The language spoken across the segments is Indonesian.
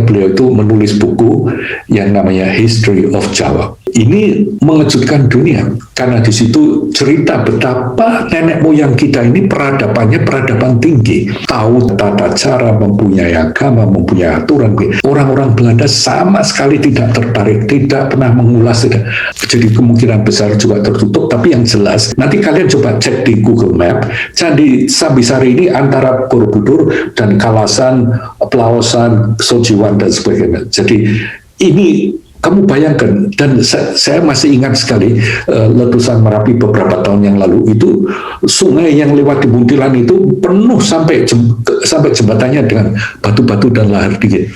Beliau itu menulis buku yang namanya History of Java. Ini mengejutkan dunia karena di situ cerita betapa nenek moyang kita ini peradabannya peradaban tinggi, tahu tata cara, mempunyai agama, mempunyai aturan. Orang-orang Belanda sama sekali tidak tertarik, tidak pernah mengulas. Jadi kemungkinan besar juga tertutup. Tapi yang jelas, nanti kalian coba cek di Google Map, Candi Sambisari ini antara Borobudur dan Kalasan, Pelawasan, Sojiwan dan sebagainya. Jadi ini kamu bayangkan, dan saya masih ingat sekali letusan Merapi beberapa tahun yang lalu itu, sungai yang lewat di Buntilan itu penuh sampai jembatannya dengan batu-batu dan lahar dingin.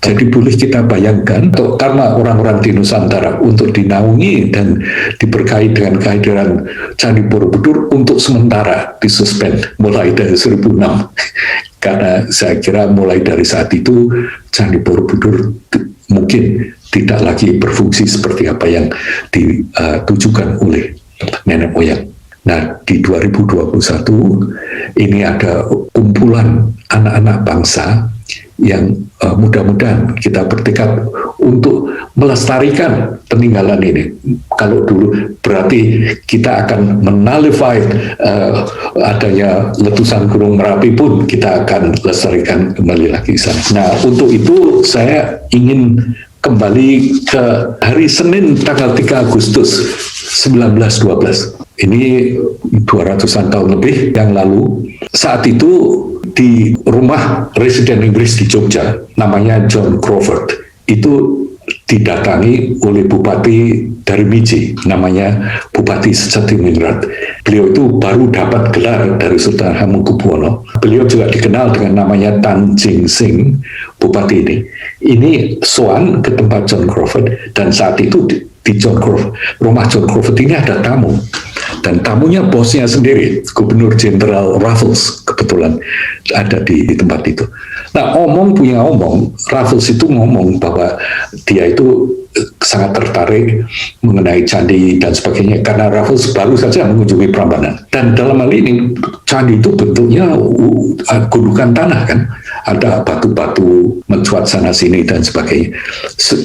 Jadi boleh kita bayangkan, karena orang-orang di Nusantara untuk dinaungi dan diberkahi dengan kehadiran Candi Borobudur untuk sementara disuspend mulai dari 1006. Karena saya kira mulai dari saat itu Candi Borobudur mungkin tidak lagi berfungsi seperti apa yang ditujukan oleh nenek moyang. Nah, di 2021 ini ada kumpulan anak-anak bangsa yang mudah-mudahan kita bertekad untuk melestarikan peninggalan ini. Kalau dulu berarti kita akan menalify adanya letusan Gunung Merapi pun kita akan lestarikan kembali lagi di sana. Nah, untuk itu saya ingin kembali ke hari Senin tanggal 3 Agustus 1912. Ini 200-an tahun lebih yang lalu. Saat itu di rumah residen Inggris di Jogja, namanya John Crawford, itu didatangi oleh bupati dari Miji, namanya Bupati Sejatiningrat. Beliau itu baru dapat gelar dari Sultan Hamengkubuwono. Beliau juga dikenal dengan namanya Tan Jing Sing, bupati ini. Ini soan ke tempat John Crawford, dan saat itu di rumah John Crawford ini ada tamu. Dan tamunya bosnya sendiri, Gubernur Jenderal Raffles, kebetulan ada di tempat itu. Nah, Raffles itu ngomong bahwa dia itu sangat tertarik mengenai candi dan sebagainya, karena Raffles baru saja mengunjungi Prambanan. Dan dalam hal ini, candi itu bentuknya gundukan tanah kan, ada batu-batu mencuat sana sini dan sebagainya.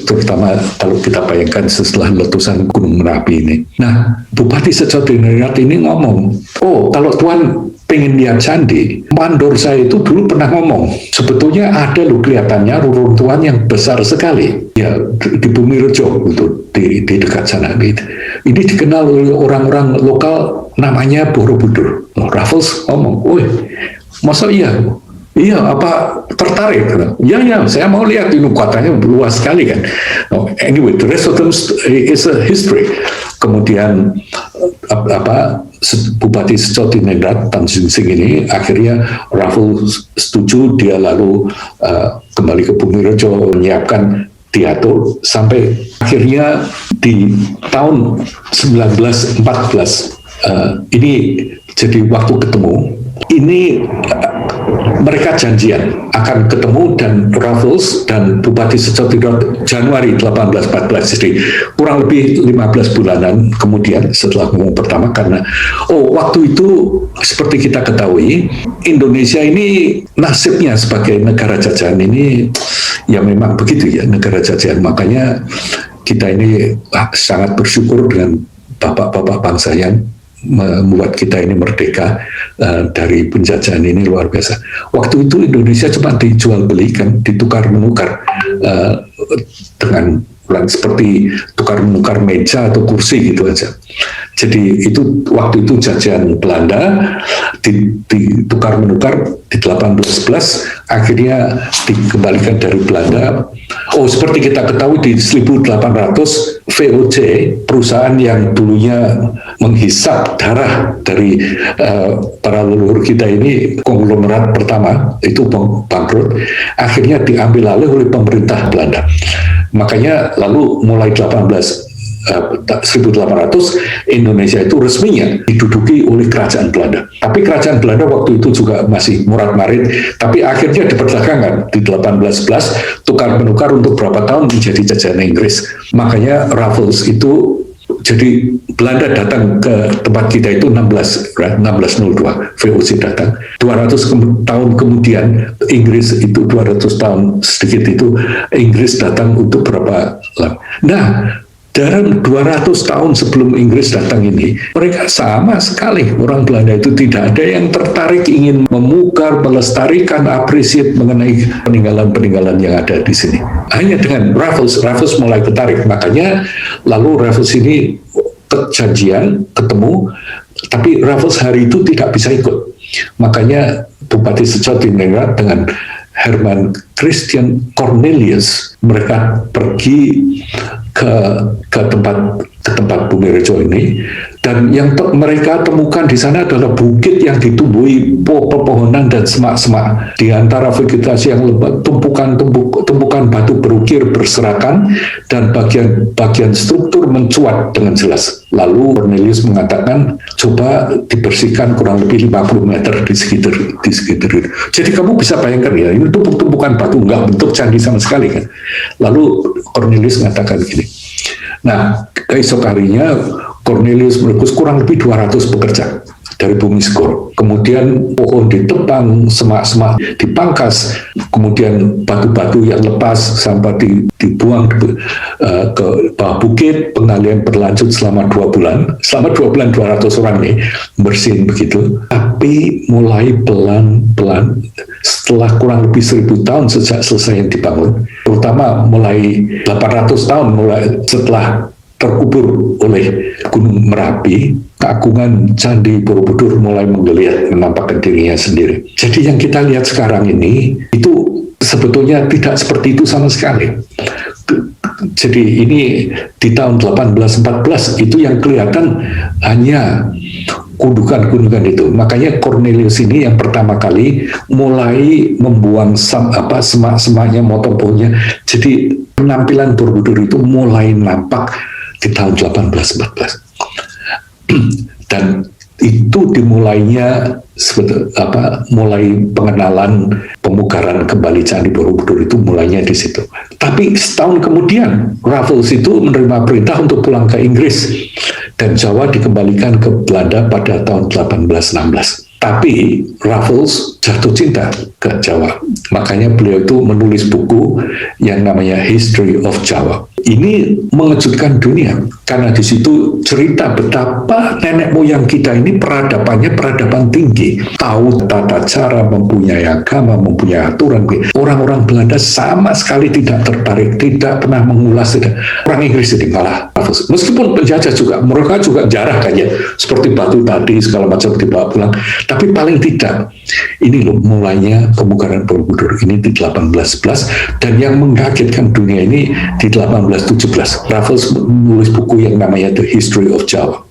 Terutama kalau kita bayangkan setelah letusan Gunung Merapi ini. Nah, Bupati Sejatiningrat ini ngomong, oh kalau Tuan pengen lihat candi, mandor saya itu dulu pernah ngomong, sebetulnya ada loh kelihatannya reruntuhan yang besar sekali ya di Bumi Rejo gitu, di dekat sana gitu. Ini dikenal oleh orang-orang lokal namanya Borobudur. Raffles ngomong, woi masa iya? Iya, apa tertarik? Ya, saya mau lihat, ini katanya luas sekali kan. Anyway, the rest of them is a history. Kemudian Bupati Sejatiningrat Tan Jing Sing ini akhirnya Raffles setuju, dia lalu kembali ke Bumi Rejo menyiapkan diatur sampai akhirnya di tahun 1914 ini jadi waktu ketemu. Ini mereka janjian akan ketemu, dan Raffles dan Bupati Sejatiningrat Januari 1814, jadi kurang lebih 15 bulanan kemudian setelah ngomong pertama. Karena waktu itu seperti kita ketahui, Indonesia ini nasibnya sebagai negara jajahan ini ya memang begitu ya, negara jajahan. Makanya kita ini sangat bersyukur dengan bapak-bapak bangsa yang membuat kita ini merdeka dari penjajahan ini, luar biasa. Waktu itu Indonesia cuma dijual belikan, ditukar menukar dengan seperti tukar menukar meja atau kursi gitu aja. Jadi itu waktu itu jajahan Belanda ditukar menukar di 1811, akhirnya dikembalikan dari Belanda. Seperti kita ketahui di 1800 VOC, perusahaan yang dulunya menghisap darah dari para leluhur kita ini, konglomerat pertama itu bangkrut, akhirnya diambil alih oleh pemerintah Belanda. Makanya lalu mulai 1800 Indonesia itu resminya diduduki oleh kerajaan Belanda. Tapi kerajaan Belanda waktu itu juga masih murad-marid, tapi akhirnya diperdagangkan di 1811, tukar menukar untuk berapa tahun menjadi jajahan Inggris. Makanya Raffles itu Jadi Belanda datang ke tempat kita itu 1602, VOC datang. 200 tahun kemudian Inggris itu 200 tahun sedikit itu Inggris datang untuk berapa lama. Nah, dalam 200 tahun sebelum Inggris datang ini, mereka sama sekali orang Belanda itu tidak ada yang tertarik ingin memukar, melestarikan, appreciate mengenai peninggalan-peninggalan yang ada di sini. Hanya dengan Raffles mulai tertarik. Makanya lalu Raffles ini janjian, ketemu, tapi Raffles hari itu tidak bisa ikut. Makanya Bupati Sejauh dinengah dengan Herman Christian Cornelius, mereka pergi ke tempat Bumirejo ini, dan yang mereka temukan di sana adalah bukit yang ditumbuhi pepohonan dan semak-semak. Di antara vegetasi yang lebat, tumpukan batu berukir berserakan dan bagian struktur mencuat dengan jelas. Lalu Cornelius mengatakan, coba dibersihkan kurang lebih 50 meter di sekitar itu. Jadi kamu bisa bayangkan ya, ini tumpukan batu, nggak bentuk candi sama sekali kan. Lalu Cornelius mengatakan gini, nah keesok harinya Cornelius merebus kurang lebih 200 pekerja dari Bumi Skor. Kemudian pohon ditebang, semak-semak dipangkas, kemudian batu-batu yang lepas sampai dibuang ke bawah bukit. Pengalian berlanjut selama 2 bulan. Selama 2 bulan 200 orang nih bersihin begitu. Tapi mulai pelan-pelan setelah kurang lebih 1000 tahun sejak selesai yang dibangun, terutama mulai 800 tahun mulai setelah terkubur oleh Gunung Merapi, keagungan Candi Borobudur mulai menggeliat, menampakkan dirinya sendiri. Jadi yang kita lihat sekarang ini, itu sebetulnya tidak seperti itu sama sekali. Jadi ini di tahun 1814 itu yang kelihatan hanya gundukan-gundukan itu. Makanya Cornelius ini yang pertama kali mulai membuang semak-semaknya, motong pohonnya. Jadi penampilan Borobudur itu mulai nampak di tahun 1814. Dan itu dimulainya mulai pengenalan pemugaran kembali Candi Borobudur itu mulainya di situ. Tapi setahun kemudian Raffles itu menerima perintah untuk pulang ke Inggris dan Jawa dikembalikan ke Belanda pada tahun 1816. Tapi Raffles jatuh cinta ke Jawa. Makanya beliau itu menulis buku yang namanya History of Java. Ini mengejutkan dunia karena di situ cerita betapa nenek moyang kita ini peradaban tinggi, tahu tata cara, mempunyai agama, mempunyai aturan. Orang-orang Belanda sama sekali tidak tertarik, tidak pernah mengulas. Orang Inggris ini malah Raffles. Meskipun penjajah juga, mereka juga jarah kayaknya seperti batu tadi segala macam dibawa pulang. Tapi paling tidak ini loh mulainya pemugaran Borobudur ini di 1811, dan yang mengagetkan dunia ini di 1817. Raffles menulis buku yang namanya The History of Java.